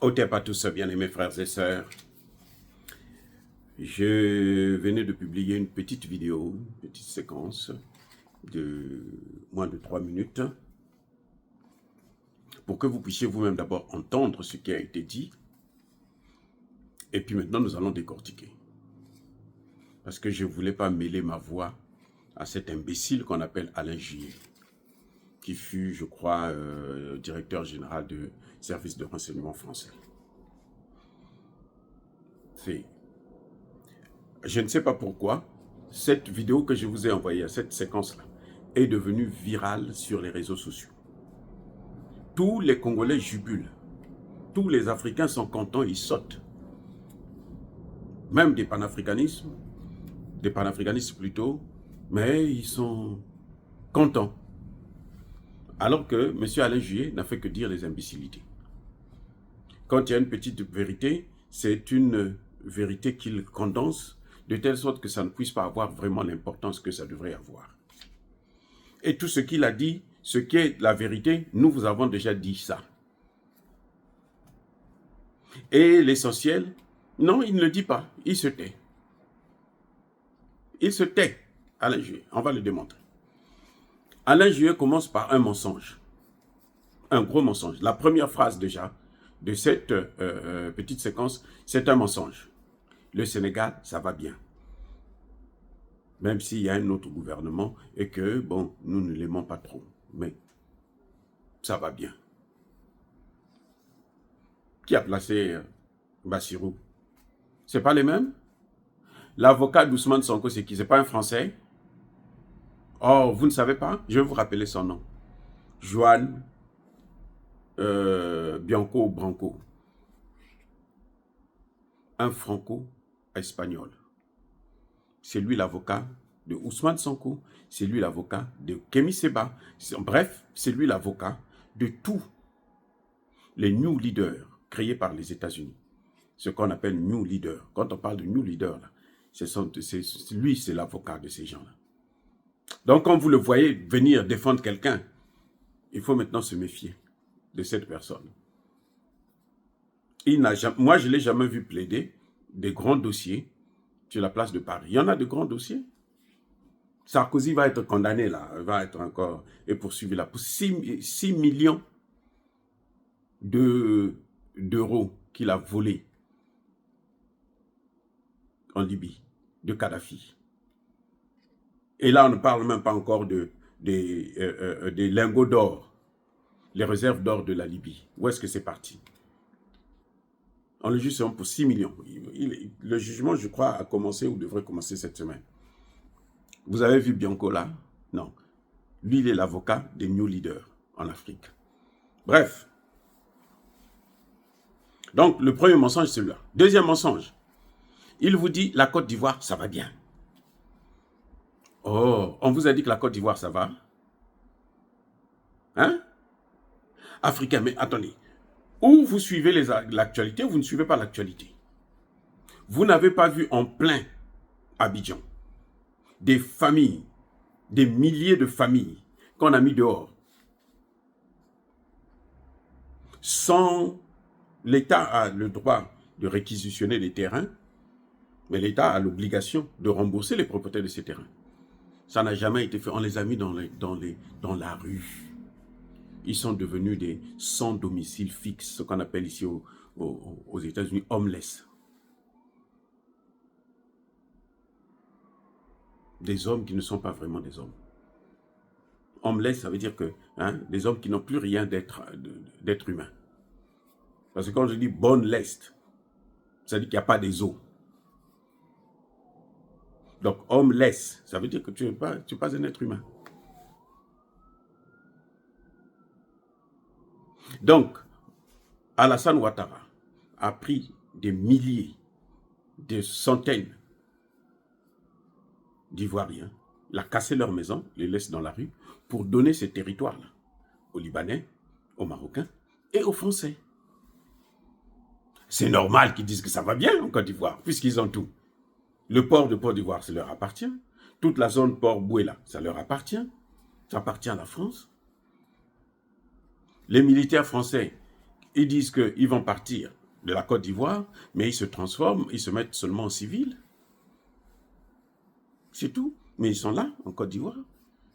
Au à tous, bien-aimés frères et sœurs. Je venais de publier une petite vidéo, une petite séquence de moins de 3 minutes pour que vous puissiez vous-même d'abord entendre ce qui a été dit et puis maintenant nous allons décortiquer. Parce que je ne voulais pas mêler ma voix à cet imbécile qu'on appelle Alain Juppé, qui fut, je crois, directeur général du service de renseignement français. Je ne sais pas pourquoi, cette vidéo que je vous ai envoyée, cette séquence-là, est devenue virale sur les réseaux sociaux. Tous les Congolais jubilent. Tous les Africains sont contents, ils sautent. Même des panafricanistes plutôt, mais ils sont contents. Alors que M. Alain Juppé n'a fait que dire les imbécilités. Quand il y a une petite vérité, c'est une vérité qu'il condense de telle sorte que ça ne puisse pas avoir vraiment l'importance que ça devrait avoir. Et tout ce qu'il a dit, ce qui est la vérité, nous vous avons déjà dit ça. Et l'essentiel, non, il ne le dit pas, il se tait. Il se tait, Alain Juppé, on va le démontrer. Alain Juppé commence par un mensonge, un gros mensonge. La première phrase déjà de cette petite séquence, c'est un mensonge. Le Sénégal, ça va bien. Même s'il y a un autre gouvernement et que, bon, nous ne l'aimons pas trop, mais ça va bien. Qui a placé Bassirou? C'est pas les mêmes? L'avocat d'Ousmane Sonko, c'est qui? C'est pas un Français? Oh, vous ne savez pas? Je vais vous rappeler son nom. Juan Bianco Branco. Un franco-espagnol. C'est lui l'avocat de Ousmane Sonko, c'est lui l'avocat de Kémi Séba. Bref, c'est lui l'avocat de tous les New Leaders créés par les États-Unis. Ce qu'on appelle New Leaders. Quand on parle de New Leaders, lui, c'est l'avocat de ces gens-là. Donc, quand vous le voyez venir défendre quelqu'un, il faut maintenant se méfier de cette personne. Moi, je ne l'ai jamais vu plaider des grands dossiers sur la place de Paris. Il y en a de grands dossiers. Sarkozy va être condamné là, va être encore et poursuivi là pour 6 millions d'euros qu'il a volés en Libye, de Kadhafi. Et là, on ne parle même pas encore des lingots d'or, les réserves d'or de la Libye. Où est-ce que c'est parti? On le juge pour 6 millions. Le jugement, je crois, a commencé ou devrait commencer cette semaine. Vous avez vu Bianco là? Non. Lui, il est l'avocat des New Leaders en Afrique. Bref. Donc, le premier mensonge, c'est celui-là. Deuxième mensonge. Il vous dit, la Côte d'Ivoire, ça va bien. Oh, on vous a dit que la Côte d'Ivoire, ça va? Hein? Africain, mais attendez. Ou vous suivez l'actualité ou vous ne suivez pas l'actualité. Vous n'avez pas vu en plein Abidjan des familles, des milliers de familles qu'on a mis dehors. Sans l'État a le droit de réquisitionner les terrains, mais l'État a l'obligation de rembourser les propriétaires de ces terrains. Ça n'a jamais été fait. On les a mis dans la rue. Ils sont devenus des sans domicile fixe, ce qu'on appelle ici aux États-Unis homeless. Des hommes qui ne sont pas vraiment des hommes. Homeless, ça veut dire que des hommes qui n'ont plus rien d'être humain. Parce que quand je dis boneless, ça veut dire qu'il n'y a pas des os. Donc homeless, ça veut dire que tu n'es pas un être humain. Donc, Alassane Ouattara a pris des milliers, des centaines d'Ivoiriens, il a cassé leur maison, les laisse dans la rue, pour donner ces territoires-là aux Libanais, aux Marocains et aux Français. C'est normal qu'ils disent que ça va bien en Côte d'Ivoire, puisqu'ils ont tout. Le port de Côte d'Ivoire, ça leur appartient. Toute la zone port-Bouéla, ça leur appartient. Ça appartient à la France. Les militaires français Ils disent qu'ils vont partir de la Côte d'Ivoire, mais ils se transforment, ils se mettent seulement en civil. C'est tout. Mais ils sont là, en Côte d'Ivoire.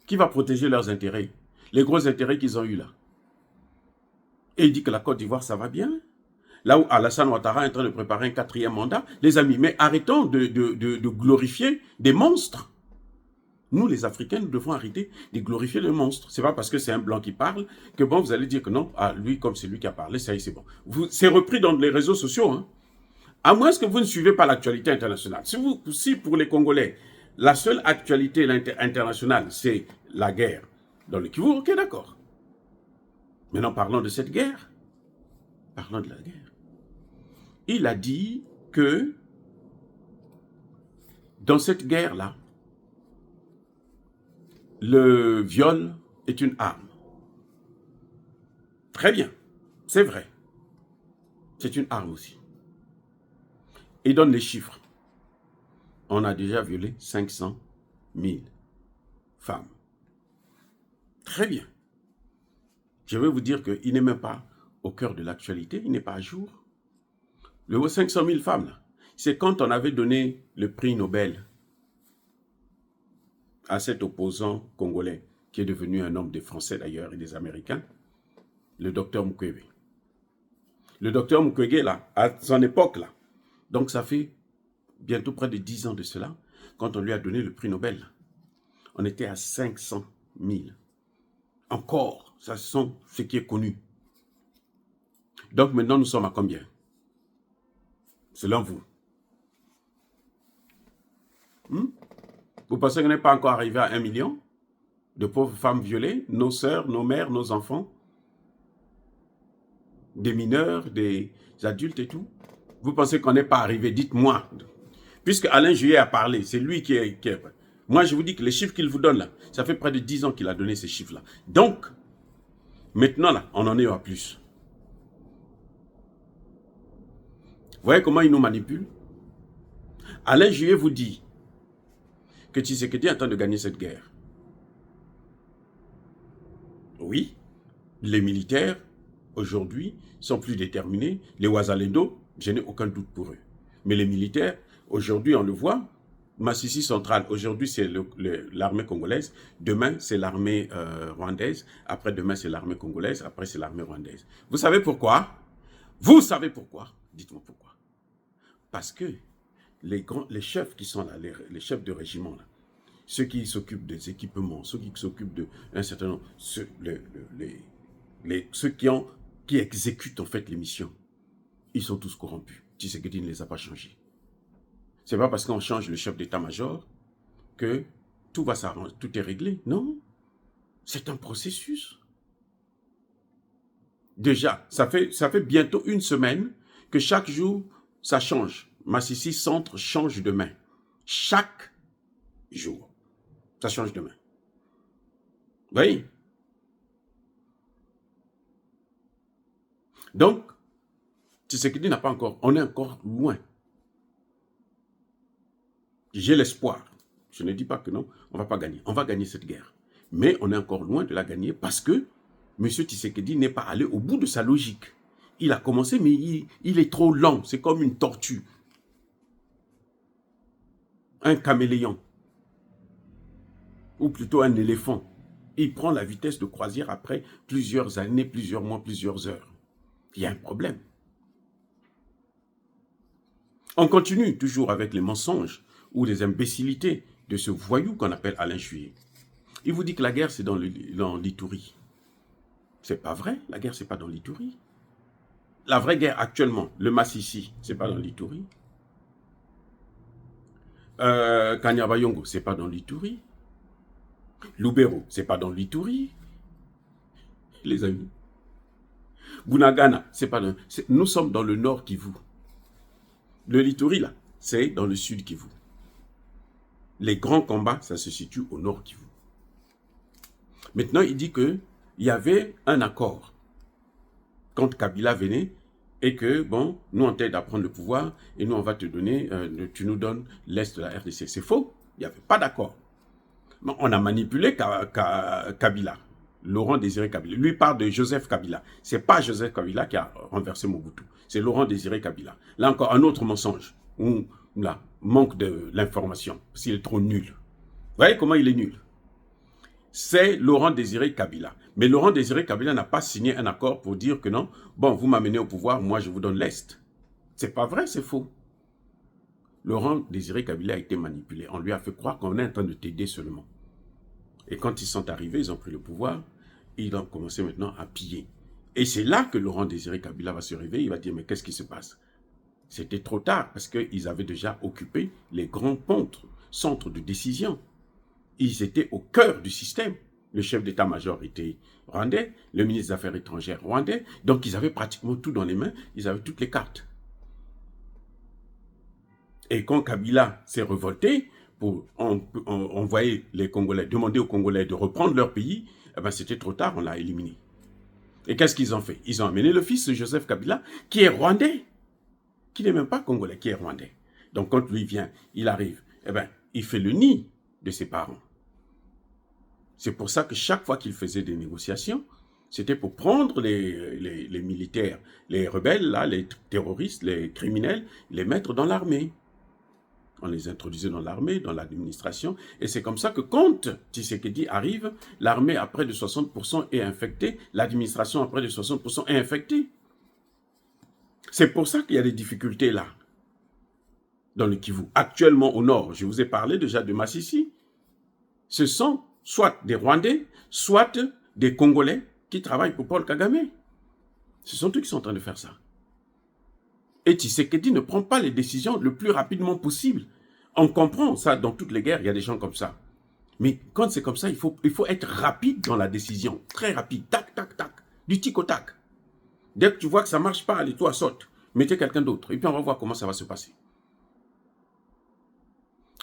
Qui va protéger leurs intérêts? Les gros intérêts qu'ils ont eus là. Et il dit que la Côte d'Ivoire, ça va bien. Là où Alassane Ouattara est en train de préparer un 4e mandat. Les amis, mais arrêtons de glorifier des monstres. Nous, les Africains, nous devons arrêter de glorifier les monstres. C'est pas parce que c'est un blanc qui parle que bon, vous allez dire que non, ah, lui, comme c'est lui qui a parlé, ça y est, c'est bon. C'est repris dans les réseaux sociaux. Hein. À moins que vous ne suivez pas l'actualité internationale. Si pour les Congolais, la seule actualité internationale, c'est la guerre dans le Kivu, ok, d'accord. Maintenant, parlons de cette guerre. Parlons de la guerre. Il a dit que dans cette guerre-là, le viol est une arme. Très bien, c'est vrai. C'est une arme aussi. Il donne les chiffres. On a déjà violé 500 000 femmes. Très bien. Je vais vous dire qu'il n'est même pas au cœur de l'actualité, il n'est pas à jour. Le 500 000 femmes, là, c'est quand on avait donné le prix Nobel à cet opposant congolais, qui est devenu un homme des Français d'ailleurs et des Américains, le docteur Mukwege. Le docteur Mukwege, là, à son époque, là, donc ça fait bientôt près de 10 ans de cela, quand on lui a donné le prix Nobel, on était à 500 000. Encore, ça sont ce qui est connu. Donc maintenant, nous sommes à combien? Selon vous? Vous pensez qu'on n'est pas encore arrivé à 1 million de pauvres femmes violées, nos sœurs, nos mères, nos enfants, des mineurs, des adultes et tout? Vous pensez qu'on n'est pas arrivé? Dites-moi. Puisque Alain Juillet a parlé, c'est lui qui est... Moi, je vous dis que les chiffres qu'il vous donne là, ça fait près de 10 ans qu'il a donné ces chiffres-là. Donc, maintenant là, on en est à plus. Vous voyez comment il nous manipule? Alain Juillet vous dit que Tshisekedi est en train de gagner cette guerre. Oui, les militaires, aujourd'hui, sont plus déterminés. Les Ouazalendo, je n'ai aucun doute pour eux. Mais les militaires, aujourd'hui, on le voit, Massissi centrale, aujourd'hui, c'est l'armée congolaise. Demain, c'est l'armée rwandaise. Après-demain, c'est l'armée congolaise. Après, c'est l'armée rwandaise. Vous savez pourquoi? Vous savez pourquoi? Dites-moi pourquoi. Parce que les chefs qui sont là, les chefs de régiment, là, ceux qui s'occupent des équipements, ceux qui s'occupent d'un certain nombre, ceux qui exécutent en fait les missions, ils sont tous corrompus. Tshisekedi ne les a pas changés. C'est pas parce qu'on change le chef d'état-major que tout va s'arranger, tout est réglé. Non, c'est un processus. Déjà, ça fait bientôt une semaine que chaque jour, ça change. Massissi Centre change de main. Chaque jour, ça change de main. Vous voyez? Donc, Tshisekedi n'a pas encore, on est encore loin. J'ai l'espoir. Je ne dis pas que non, on ne va pas gagner. On va gagner cette guerre. Mais on est encore loin de la gagner parce que M. Tshisekedi n'est pas allé au bout de sa logique. Il a commencé, mais il est trop lent. C'est comme une tortue. Un caméléon. Ou plutôt un éléphant. Il prend la vitesse de croisière après plusieurs années, plusieurs mois, plusieurs heures. Il y a un problème. On continue toujours avec les mensonges ou les imbécilités de ce voyou qu'on appelle Alain Juillet. Il vous dit que la guerre, c'est dans l'Ituri. C'est pas vrai, la guerre, c'est pas dans l'Ituri. La vraie guerre actuellement, le Massissi, c'est pas dans l'Ituri. Kanyabayongo, c'est pas dans l'Ituri. Lubero, c'est pas dans l'Ituri. Les amis. Bunagana, c'est pas dans... Nous sommes dans le nord Kivu. Le Ituri, là, c'est dans le sud Kivu. Les grands combats, ça se situe au nord Kivu. Maintenant, il dit qu'il y avait un accord quand Kabila venait et que, bon, nous, on t'aide à prendre le pouvoir et nous, on va te donner, tu nous donnes l'Est de la RDC. C'est faux, il n'y avait pas d'accord. On a manipulé Kabila. Laurent Désiré Kabila. Lui parle de Joseph Kabila. Ce n'est pas Joseph Kabila qui a renversé Mobutu. C'est Laurent Désiré Kabila. Là encore, un autre mensonge. Là, manque de l'information. Parce qu'il est trop nul. Vous voyez comment il est nul? C'est Laurent Désiré Kabila. Mais Laurent Désiré Kabila n'a pas signé un accord pour dire que non, bon, vous m'amenez au pouvoir, moi je vous donne l'Est. C'est pas vrai, c'est faux. Laurent Désiré Kabila a été manipulé. On lui a fait croire qu'on est en train de t'aider seulement. Et quand ils sont arrivés, ils ont pris le pouvoir, ils ont commencé maintenant à piller. Et c'est là que Laurent Désiré Kabila va se réveiller, il va dire, mais qu'est-ce qui se passe? C'était trop tard, parce qu'ils avaient déjà occupé les grands centres de décision. Ils étaient au cœur du système. Le chef d'état-major était rwandais, le ministre des Affaires étrangères rwandais, donc ils avaient pratiquement tout dans les mains, ils avaient toutes les cartes. Et quand Kabila s'est révolté pour envoyer les Congolais, demander aux Congolais de reprendre leur pays, eh ben c'était trop tard, on l'a éliminé. Et qu'est-ce qu'ils ont fait? Ils ont amené le fils de Joseph Kabila, qui est rwandais, qui n'est même pas congolais, qui est rwandais. Donc quand lui vient, il arrive, eh ben, il fait le nid de ses parents. C'est pour ça que chaque fois qu'il faisait des négociations, c'était pour prendre les militaires, les rebelles, là, les terroristes, les criminels, les mettre dans l'armée. On les introduisait dans l'armée, dans l'administration. Et c'est comme ça que quand Tshisekedi arrive, l'armée à près de 60% est infectée, l'administration à près de 60% est infectée. C'est pour ça qu'il y a des difficultés là, dans le Kivu. Actuellement au nord, je vous ai parlé déjà de Massissi. Ce sont soit des Rwandais, soit des Congolais qui travaillent pour Paul Kagame. Ce sont eux qui sont en train de faire ça. Et Tshisekedi ne prend pas les décisions le plus rapidement possible. On comprend ça dans toutes les guerres, il y a des gens comme ça. Mais quand c'est comme ça, il faut être rapide dans la décision. Très rapide. Tac, tac, tac. Du tic au tac. Dès que tu vois que ça ne marche pas, allez, toi, saute. Mettez quelqu'un d'autre. Et puis on va voir comment ça va se passer.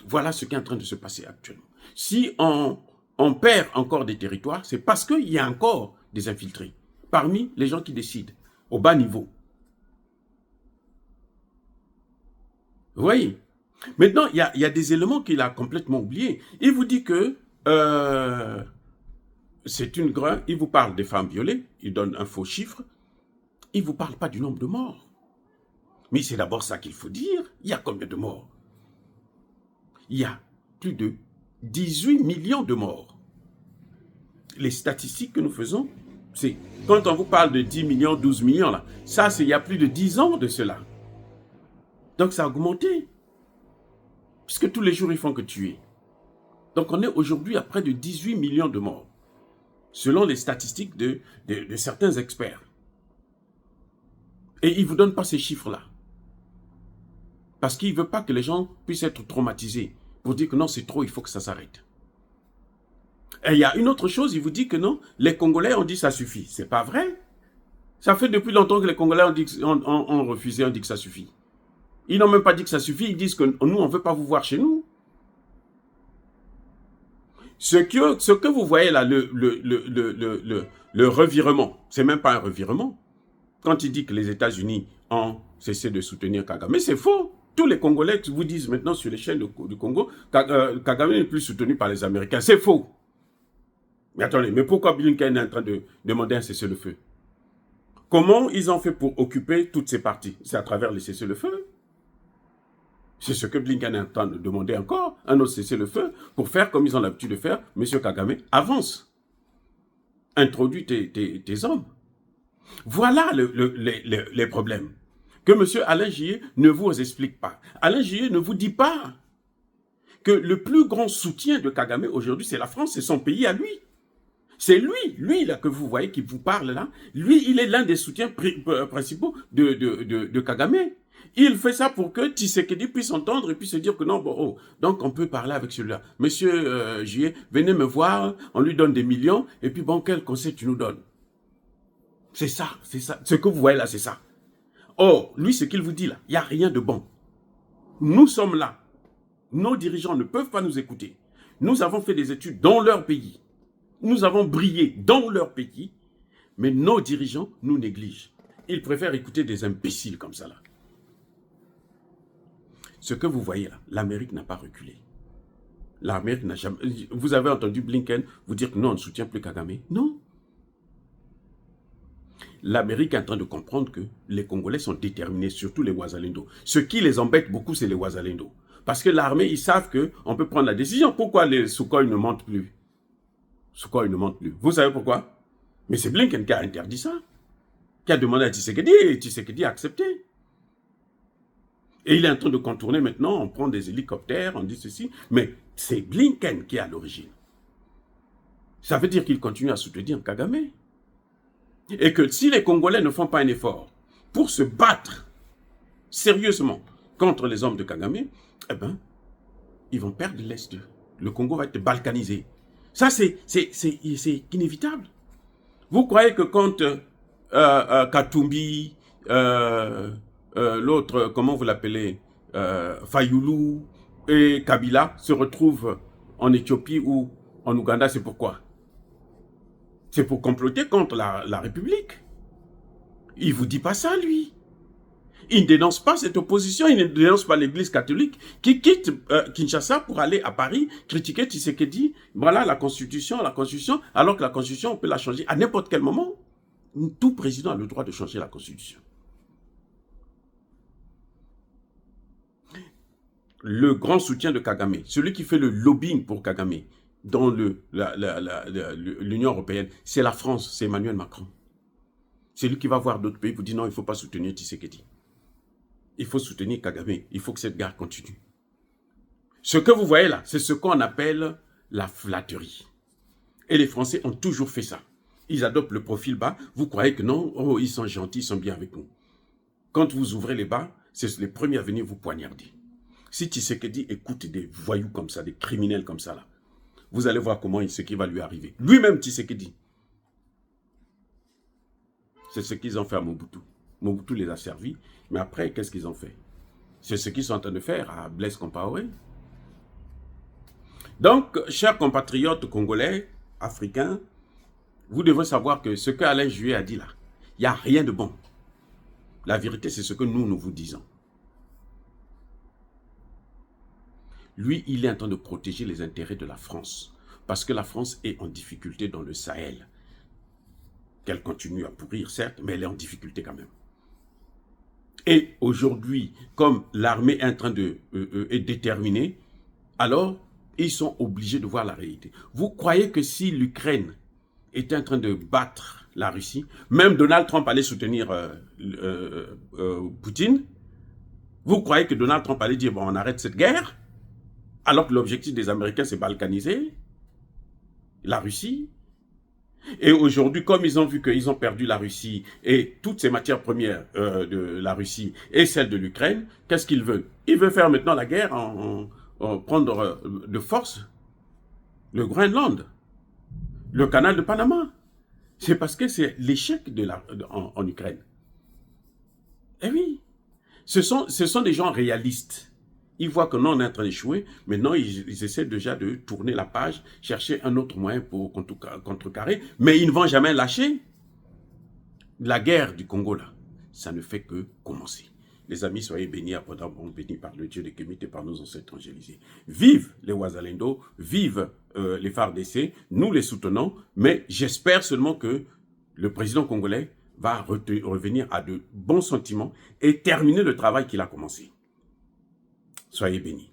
Voilà ce qui est en train de se passer actuellement. Si on perd encore des territoires, c'est parce qu'il y a encore des infiltrés parmi les gens qui décident, au bas niveau. Vous voyez? Maintenant, il y a des éléments qu'il a complètement oubliés. Il vous dit que c'est une grain, il vous parle des femmes violées, il donne un faux chiffre, il ne vous parle pas du nombre de morts. Mais c'est d'abord ça qu'il faut dire. Il y a combien de morts? Il y a plus de 18 millions de morts. Les statistiques que nous faisons, c'est quand on vous parle de 10 millions, 12 millions, là, ça, c'est il y a plus de 10 ans de cela. Donc ça a augmenté. Puisque tous les jours, ils font que tuer. Donc on est aujourd'hui à près de 18 millions de morts, selon les statistiques de certains experts. Et ils ne vous donnent pas ces chiffres-là. Parce qu'ils ne veulent pas que les gens puissent être traumatisés pour dire que non, c'est trop, il faut que ça s'arrête. Et il y a une autre chose, il vous dit que non, les Congolais ont dit ça suffit. C'est pas vrai. Ça fait depuis longtemps que les Congolais ont refusé, ont dit que ça suffit. Ils n'ont même pas dit que ça suffit, ils disent que nous, on ne veut pas vous voir chez nous. Ce que vous voyez là, le revirement, c'est même pas un revirement. Quand il dit que les États-Unis ont cessé de soutenir Kagame, mais c'est faux. Tous les Congolais vous disent maintenant sur l'échelle du Congo, Kagame n'est plus soutenu par les Américains. C'est faux. Mais attendez, mais pourquoi Blinken est en train de demander un cessez-le-feu? Comment ils ont fait pour occuper toutes ces parties? C'est à travers les cessez-le-feu. C'est ce que Blinken est en train de demander encore, un autre cessez-le-feu, pour faire comme ils ont l'habitude de faire. Monsieur Kagame, avance. Introduis tes hommes. Voilà les problèmes que M. Alain Juillet ne vous explique pas. Alain Juillet ne vous dit pas que le plus grand soutien de Kagame aujourd'hui, c'est la France, c'est son pays à lui. C'est lui là que vous voyez qui vous parle là. Lui, il est l'un des soutiens principaux de Kagame. Il fait ça pour que Tshisekedi puisse entendre et puisse se dire que non, bon, oh, donc on peut parler avec celui-là. Monsieur Juillet, venez me voir, on lui donne des millions, et puis bon, quel conseil tu nous donnes? C'est ça, c'est ça. Ce que vous voyez là, c'est ça. Or, lui, ce qu'il vous dit là, il n'y a rien de bon. Nous sommes là. Nos dirigeants ne peuvent pas nous écouter. Nous avons fait des études dans leur pays. Nous avons brillé dans leur pays, mais nos dirigeants nous négligent. Ils préfèrent écouter des imbéciles comme ça là. Ce que vous voyez là, l'Amérique n'a pas reculé. L'Amérique n'a jamais... Vous avez entendu Blinken vous dire que non, on ne soutient plus Kagame? Non. L'Amérique est en train de comprendre que les Congolais sont déterminés, surtout les Ouazalendo. Ce qui les embête beaucoup, c'est les Ouazalendo. Parce que l'armée, ils savent qu'on peut prendre la décision. Pourquoi les Sukhoi ne montent plus? Sukhoi ne montent plus. Vous savez pourquoi? Mais c'est Blinken qui a interdit ça. Qui a demandé à Tshisekedi, et Tshisekedi a accepté. Et il est en train de contourner maintenant, on prend des hélicoptères, on dit ceci, mais c'est Blinken qui est à l'origine. Ça veut dire qu'il continue à soutenir Kagame. Et que si les Congolais ne font pas un effort pour se battre sérieusement contre les hommes de Kagame, eh ben, ils vont perdre l'Est. Le Congo va être balkanisé. Ça, c'est inévitable. Vous croyez que quand Katumbi, l'autre, comment vous l'appelez, Fayoulou et Kabila se retrouvent en Éthiopie ou en Ouganda, c'est pourquoi? C'est pour comploter contre la République. Il ne vous dit pas ça, lui. Il ne dénonce pas cette opposition, il ne dénonce pas l'Église catholique qui quitte Kinshasa pour aller à Paris critiquer Tshisekedi. Voilà la Constitution, alors que la Constitution, on peut la changer à n'importe quel moment. Tout président a le droit de changer la Constitution. Le grand soutien de Kagame, celui qui fait le lobbying pour Kagame dans l'Union européenne, c'est la France, c'est Emmanuel Macron. C'est lui qui va voir d'autres pays pour dire non, il ne faut pas soutenir Tshisekedi. Il faut soutenir Kagame, il faut que cette guerre continue. Ce que vous voyez là, c'est ce qu'on appelle la flatterie. Et les Français ont toujours fait ça. Ils adoptent le profil bas, vous croyez que non, oh, ils sont gentils, ils sont bien avec nous. Quand vous ouvrez les bas, c'est les premiers à venir vous poignarder. Si Tshisekedi écoute des voyous comme ça, des criminels comme ça, là, vous allez voir ce qui va lui arriver. Lui-même, Tshisekedi. C'est ce qu'ils ont fait à Mobutu. Mobutu les a servis, mais après, qu'est-ce qu'ils ont fait? C'est ce qu'ils sont en train de faire à Blaise Compaoré. Donc, chers compatriotes congolais, africains, vous devez savoir que ce que Alain Juppé a dit là, il n'y a rien de bon. La vérité, c'est ce que nous vous disons. Lui, il est en train de protéger les intérêts de la France. Parce que la France est en difficulté dans le Sahel. Qu'elle continue à pourrir, certes, mais elle est en difficulté quand même. Et aujourd'hui, comme l'armée est en train est déterminée, alors ils sont obligés de voir la réalité. Vous croyez que si l'Ukraine était en train de battre la Russie, même Donald Trump allait soutenir Poutine? Vous croyez que Donald Trump allait dire, bon, on arrête cette guerre? Alors que l'objectif des Américains, c'est balkaniser la Russie. Et aujourd'hui, comme ils ont vu qu'ils ont perdu la Russie et toutes ces matières premières de la Russie et celles de l'Ukraine, qu'est-ce qu'ils veulent? Ils veulent faire maintenant la guerre prendre de force le Groenland, le canal de Panama. C'est parce que c'est l'échec en Ukraine. Eh oui, ce sont des gens réalistes. Ils voient que non, on est en train d'échouer. Maintenant, ils essaient déjà de tourner la page, chercher un autre moyen pour contrecarrer. Mais ils ne vont jamais lâcher. La guerre du Congo, là, ça ne fait que commencer. Les amis, soyez bénis, abondamment bénis par le Dieu de Kémite et par nos ancêtres angélisés. Vive les Ouazalendo, vive les FARDC, nous les soutenons, mais j'espère seulement que le président congolais va revenir à de bons sentiments et terminer le travail qu'il a commencé. Soyez bénis.